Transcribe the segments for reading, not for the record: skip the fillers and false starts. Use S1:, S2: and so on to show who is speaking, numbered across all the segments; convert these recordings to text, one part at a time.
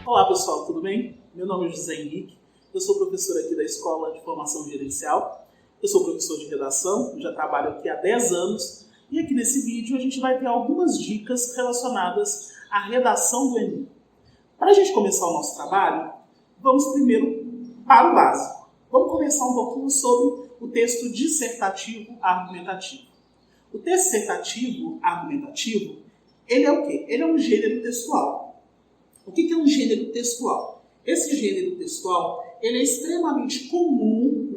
S1: Olá pessoal, tudo bem? Meu nome é José Henrique, eu sou professor aqui da Escola de Formação Gerencial, eu sou professor de redação, já trabalho aqui há 10 anos e aqui nesse vídeo a gente vai ter algumas dicas relacionadas à redação do Enem. Para a gente começar o nosso trabalho, vamos primeiro para o básico. Vamos começar um pouquinho sobre o texto dissertativo argumentativo. O texto dissertativo argumentativo, ele é o quê? Ele é um gênero textual. O que é um gênero textual? Esse gênero textual ele é extremamente comum,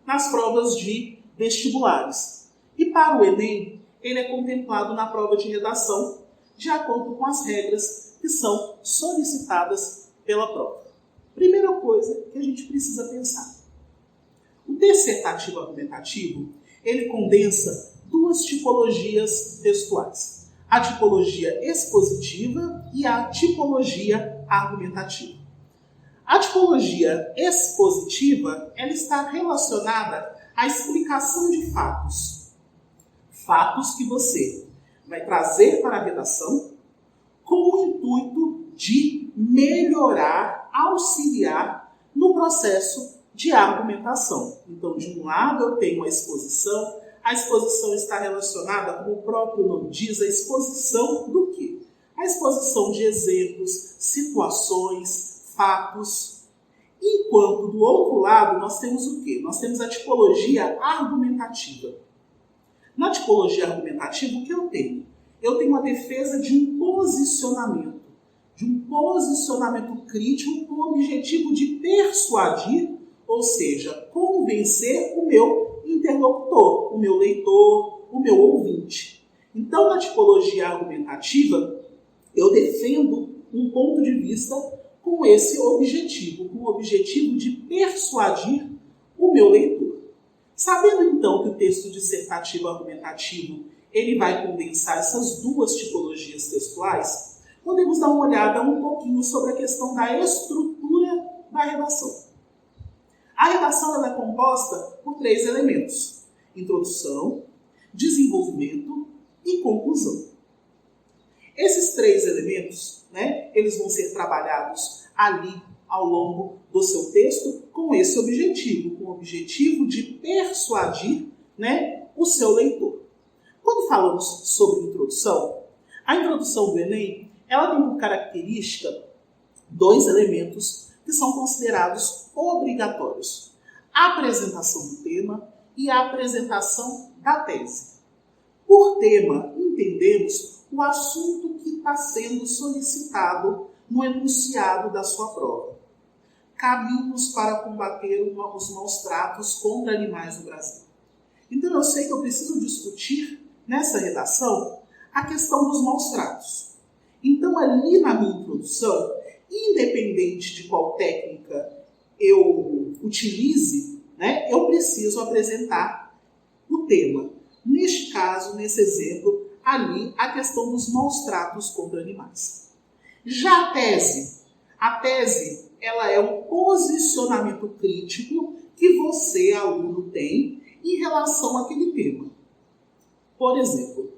S1: nas provas de vestibulares. E para o Enem, ele é contemplado na prova de redação, de acordo com as regras que são solicitadas pela prova. Primeira coisa que a gente precisa pensar. O dissertativo argumentativo, ele condensa duas tipologias textuais. A tipologia expositiva e a tipologia argumentativa. A tipologia expositiva ela está relacionada à explicação de fatos. Fatos que você vai trazer para a redação com o intuito de melhorar, auxiliar no processo de argumentação. Então, de um lado eu tenho a exposição está relacionada, como o próprio nome diz, a exposição do quê? A exposição de exemplos, situações, fatos. Enquanto do outro lado nós temos o quê? Nós temos a tipologia argumentativa. Na tipologia argumentativa, o que eu tenho? Eu tenho a defesa de um posicionamento crítico com o objetivo de persuadir, ou seja, convencer o meu interlocutor, o meu leitor, o meu ouvinte. Então, na tipologia argumentativa, eu defendo um ponto de vista com esse objetivo, com o objetivo de persuadir o meu leitor. Sabendo, então, que o texto dissertativo argumentativo ele vai condensar essas duas tipologias textuais, podemos dar uma olhada um pouquinho sobre a questão da estrutura da redação. A redação ela é composta por 3 elementos: introdução, desenvolvimento e conclusão. Esses 3 elementos, eles vão ser trabalhados ali ao longo do seu texto com esse objetivo, com o objetivo de persuadir, o seu leitor. Quando falamos sobre introdução, a introdução do Enem, ela tem por característica 2 elementos que são considerados obrigatórios: a apresentação do tema e a apresentação da tese. Por tema, entendemos o assunto que está sendo solicitado no enunciado da sua prova. Caminhos para combater os maus tratos contra animais no Brasil. Então eu sei que eu preciso discutir nessa redação a questão dos maus tratos. Então ali na minha introdução, independente de qual técnica eu utilize, eu preciso apresentar o tema. Neste caso, nesse exemplo, ali a questão dos maus tratos contra animais. Já a tese ela é um posicionamento crítico que você, aluno, tem em relação àquele tema. Por exemplo,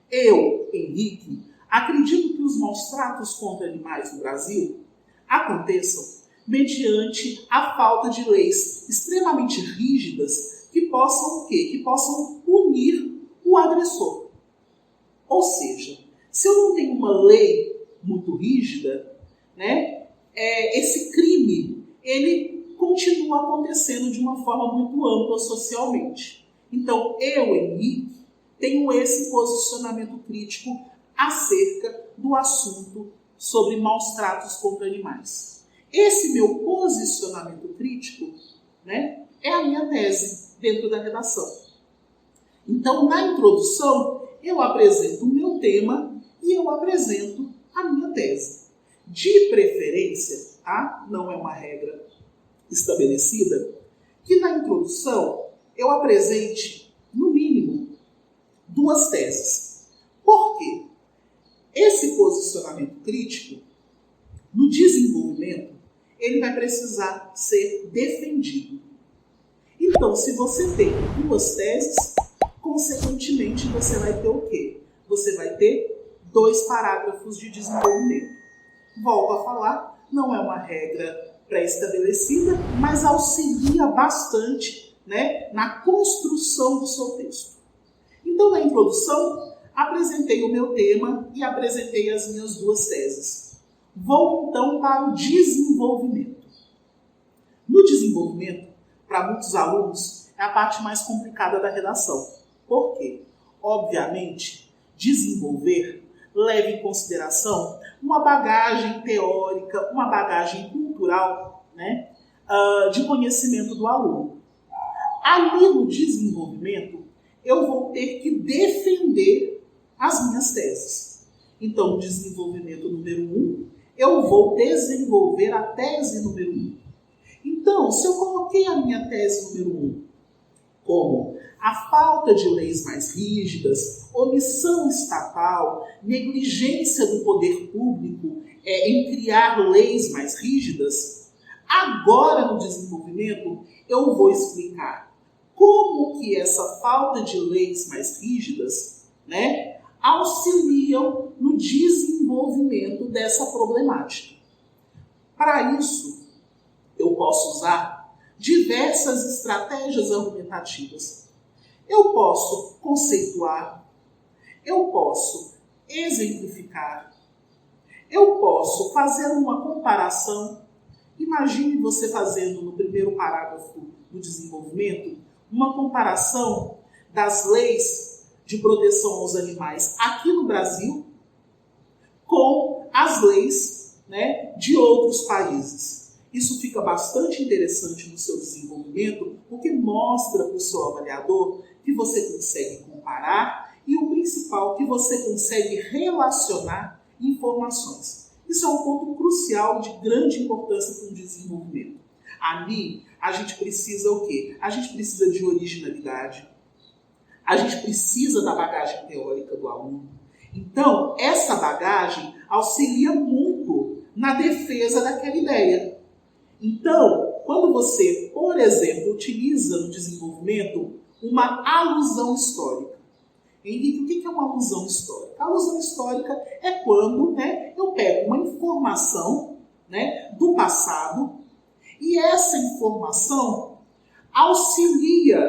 S1: eu, Henrique, acredito que os maus tratos contra animais no Brasil aconteçam mediante a falta de leis extremamente rígidas que possam o quê? Que possam punir o agressor. Ou seja, se eu não tenho uma lei muito rígida, esse crime ele continua acontecendo de uma forma muito ampla socialmente. Então, eu, Henrique, tenho esse posicionamento crítico acerca do assunto sobre maus tratos contra animais. Esse meu posicionamento crítico, é a minha tese dentro da redação. Então, na introdução, eu apresento o meu tema e eu apresento a minha tese. De preferência, não é uma regra estabelecida, que na introdução eu apresente, no mínimo, 2 teses. Por quê? Esse posicionamento crítico, no desenvolvimento, ele vai precisar ser defendido. Então, se você tem duas teses, consequentemente você vai ter o quê? Você vai ter 2 parágrafos de desenvolvimento. Volto a falar, não é uma regra pré-estabelecida, mas auxilia bastante, né, na construção do seu texto. Então, na introdução, apresentei o meu tema e apresentei as minhas 2 teses. Vou, então, para o desenvolvimento. No desenvolvimento, para muitos alunos, é a parte mais complicada da redação. Por quê? Obviamente, desenvolver leva em consideração uma bagagem teórica, uma bagagem cultural, né, de conhecimento do aluno. Ali no desenvolvimento, eu vou ter que defender as minhas teses. Então, no desenvolvimento número 1, eu vou desenvolver a tese número 1. Então, se eu coloquei a minha tese número 1 como a falta de leis mais rígidas, omissão estatal, negligência do poder público em criar leis mais rígidas, agora no desenvolvimento eu vou explicar como que essa falta de leis mais rígidas, né, auxiliam no desenvolvimento dessa problemática. Para isso, eu posso usar diversas estratégias argumentativas. Eu posso conceituar, eu posso exemplificar, eu posso fazer uma comparação. Imagine você fazendo no primeiro parágrafo do desenvolvimento uma comparação das leis de proteção aos animais aqui no Brasil com as leis, né, de outros países. Isso fica bastante interessante no seu desenvolvimento, porque mostra para o seu avaliador que você consegue comparar e o principal, que você consegue relacionar informações. Isso é um ponto crucial de grande importância para o desenvolvimento. Ali, a gente precisa o quê? A gente precisa de originalidade, a gente precisa da bagagem teórica do aluno. Então, essa bagagem auxilia muito na defesa daquela ideia. Então, quando você, por exemplo, utiliza no desenvolvimento uma alusão histórica. Henrique, o que é uma alusão histórica? A alusão histórica é quando, né, eu pego uma informação, né, do passado e essa informação auxilia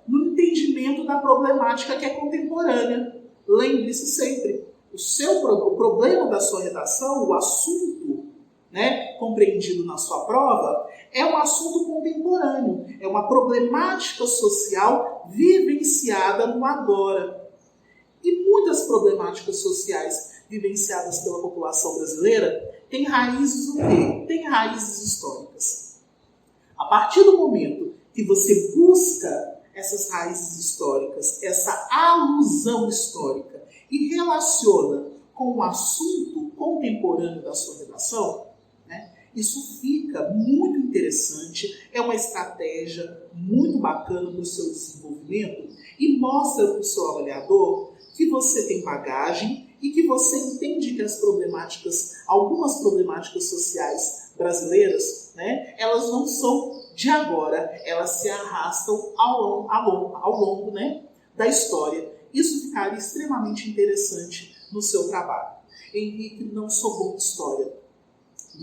S1: no entendimento da problemática que é contemporânea. Lembre-se sempre, o problema da sua redação, o assunto, né, compreendido na sua prova, é um assunto contemporâneo, é uma problemática social vivenciada no agora. E muitas problemáticas sociais vivenciadas pela população brasileira têm raízes o quê? Têm raízes históricas. A partir do momento que você busca essas raízes históricas, essa alusão histórica e relaciona com o assunto contemporâneo da sua redação, né, isso fica muito interessante, é uma estratégia muito bacana para o seu desenvolvimento e mostra para o seu avaliador que você tem bagagem e que você entende que as problemáticas, algumas problemáticas sociais brasileiras, né, elas não são de agora, elas se arrastam ao longo, né, da história. Isso ficaria extremamente interessante no seu trabalho. Henrique, não sou bom em história.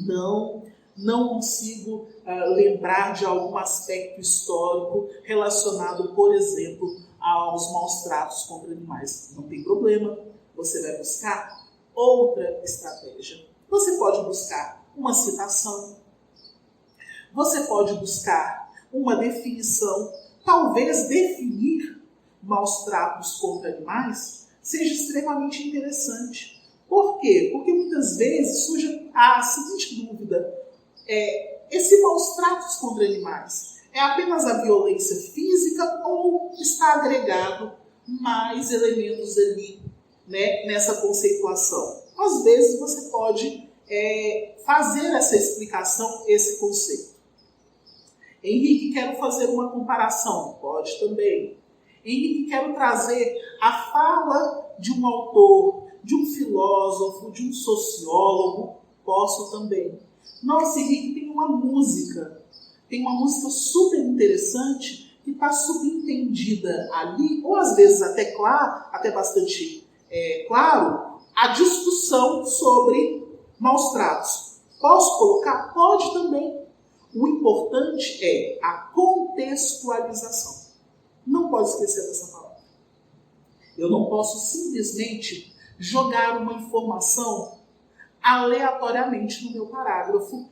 S1: Não consigo lembrar de algum aspecto histórico relacionado, por exemplo, aos maus tratos contra animais. Não tem problema, você vai buscar outra estratégia. Você pode buscar uma citação, você pode buscar uma definição. Talvez definir maus tratos contra animais seja extremamente interessante. Por quê? Porque muitas vezes surge a seguinte dúvida: esse maus tratos contra animais é apenas a violência física ou está agregado mais elementos ali, né, nessa conceituação? Às vezes você pode fazer essa explicação, esse conceito. Henrique, quero fazer uma comparação. Pode também. Henrique, quero trazer a fala de um autor, de um filósofo, de um sociólogo. Posso também. Nossa, Henrique, tem uma música super interessante que está subentendida ali, ou às vezes até bastante claro, a discussão sobre maus tratos. Posso colocar? Pode também. O importante é a contextualização. Não pode esquecer dessa palavra. Eu não posso simplesmente jogar uma informação aleatoriamente no meu parágrafo.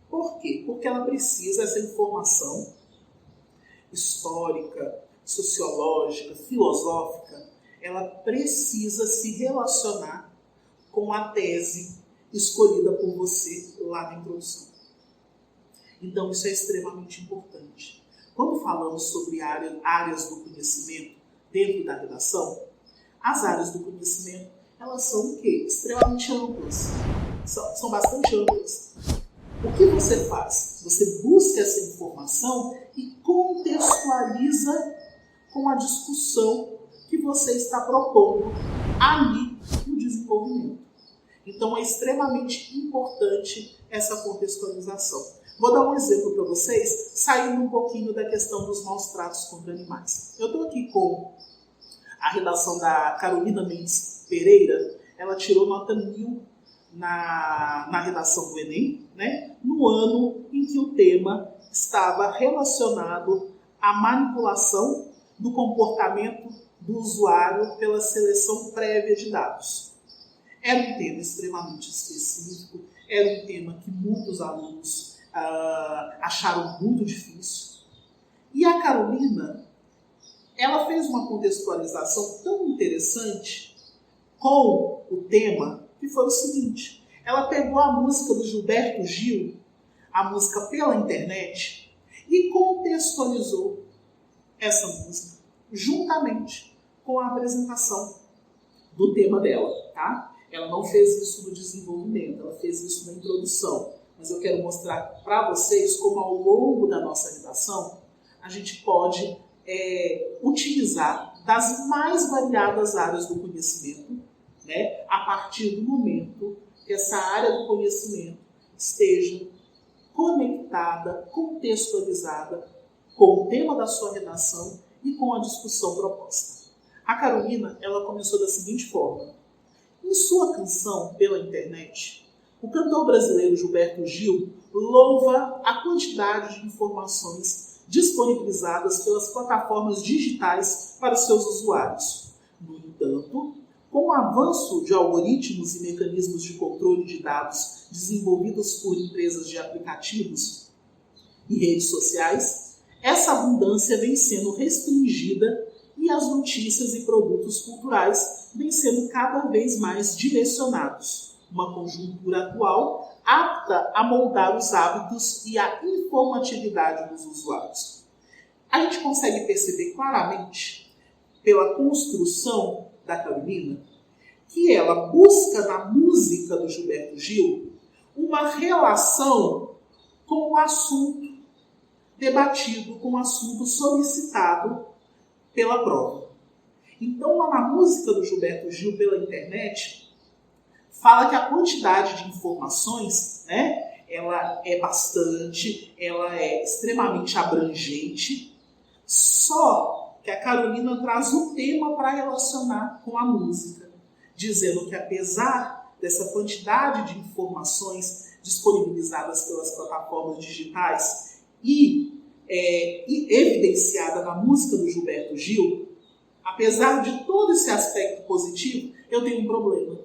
S1: Por quê? Porque ela precisa, essa informação histórica, sociológica, filosófica, ela precisa se relacionar com a tese escolhida por você lá na introdução. Então, isso é extremamente importante. Quando falamos sobre áreas do conhecimento dentro da redação, as áreas do conhecimento, elas são o quê? Extremamente amplas. São bastante amplas. O que você faz? Você busca essa informação e contextualiza com a discussão que você está propondo ali no desenvolvimento. Então, é extremamente importante essa contextualização. Vou dar um exemplo para vocês, saindo um pouquinho da questão dos maus tratos contra animais. Eu estou aqui com a redação da Carolina Mendes Pereira. Ela tirou nota 1000 na redação do Enem, né? No ano em que o tema estava relacionado à manipulação do comportamento do usuário pela seleção prévia de dados. Era um tema extremamente específico, era um tema que muitos alunos acharam muito difícil. E a Carolina, ela fez uma contextualização tão interessante com o tema, que foi o seguinte: ela pegou a música do Gilberto Gil, a música Pela Internet, e contextualizou essa música juntamente com a apresentação do tema dela, tá? Ela não fez isso no desenvolvimento, ela fez isso na introdução. Mas eu quero mostrar para vocês como ao longo da nossa redação a gente pode utilizar das mais variadas áreas do conhecimento, né, a partir do momento que essa área do conhecimento esteja conectada, contextualizada com o tema da sua redação e com a discussão proposta. A Carolina, ela começou da seguinte forma: em sua canção Pela Internet, o cantor brasileiro Gilberto Gil louva a quantidade de informações disponibilizadas pelas plataformas digitais para seus usuários. No entanto, com o avanço de algoritmos e mecanismos de controle de dados desenvolvidos por empresas de aplicativos e redes sociais, essa abundância vem sendo restringida e as notícias e produtos culturais vêm sendo cada vez mais direcionados. Uma conjuntura atual apta a moldar os hábitos e a informatividade dos usuários. A gente consegue perceber claramente, pela construção da Carolina, que ela busca na música do Gilberto Gil uma relação com o assunto debatido, com o assunto solicitado pela prova. Então, lá na música do Gilberto Gil Pela Internet, fala que a quantidade de informações, né, ela é bastante, ela é extremamente abrangente, só que a Carolina traz um tema para relacionar com a música, dizendo que apesar dessa quantidade de informações disponibilizadas pelas plataformas digitais e evidenciada na música do Gilberto Gil, apesar de todo esse aspecto positivo, eu tenho um problema.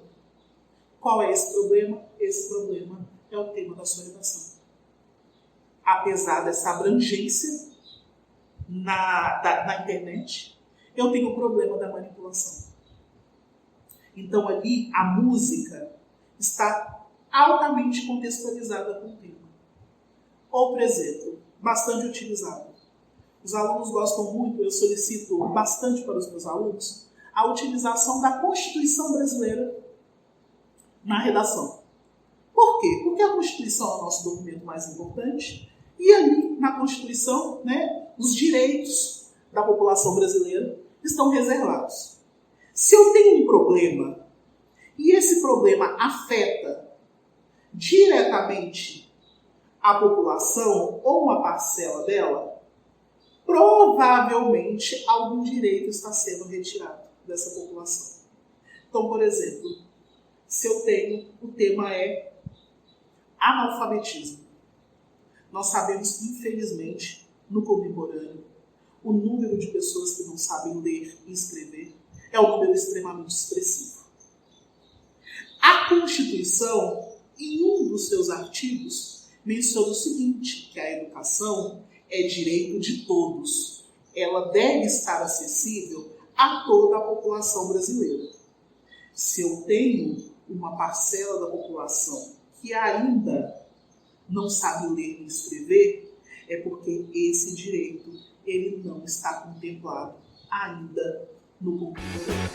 S1: Qual é esse problema? Esse problema é o tema da sua redação. Apesar dessa abrangência na internet, eu tenho o problema da manipulação. Então ali a música está altamente contextualizada com o tema. Outro exemplo, bastante utilizado. Os alunos gostam muito, eu solicito bastante para os meus alunos, a utilização da Constituição Brasileira na redação. Por quê? Porque a Constituição é o nosso documento mais importante e ali na Constituição, né, os direitos da população brasileira estão reservados. Se eu tenho um problema e esse problema afeta diretamente a população ou uma parcela dela, provavelmente provavelmente algum direito está sendo retirado dessa população. Então, por exemplo, se eu tenho, o tema é analfabetismo. Nós sabemos que, infelizmente, no contemporâneo, o número de pessoas que não sabem ler e escrever é um número extremamente expressivo. A Constituição, em um dos seus artigos, menciona o seguinte, que a educação é direito de todos. Ela deve estar acessível a toda a população brasileira. Se eu tenho uma parcela da população que ainda não sabe ler e escrever, é porque esse direito ele não está contemplado ainda no contemporâneo.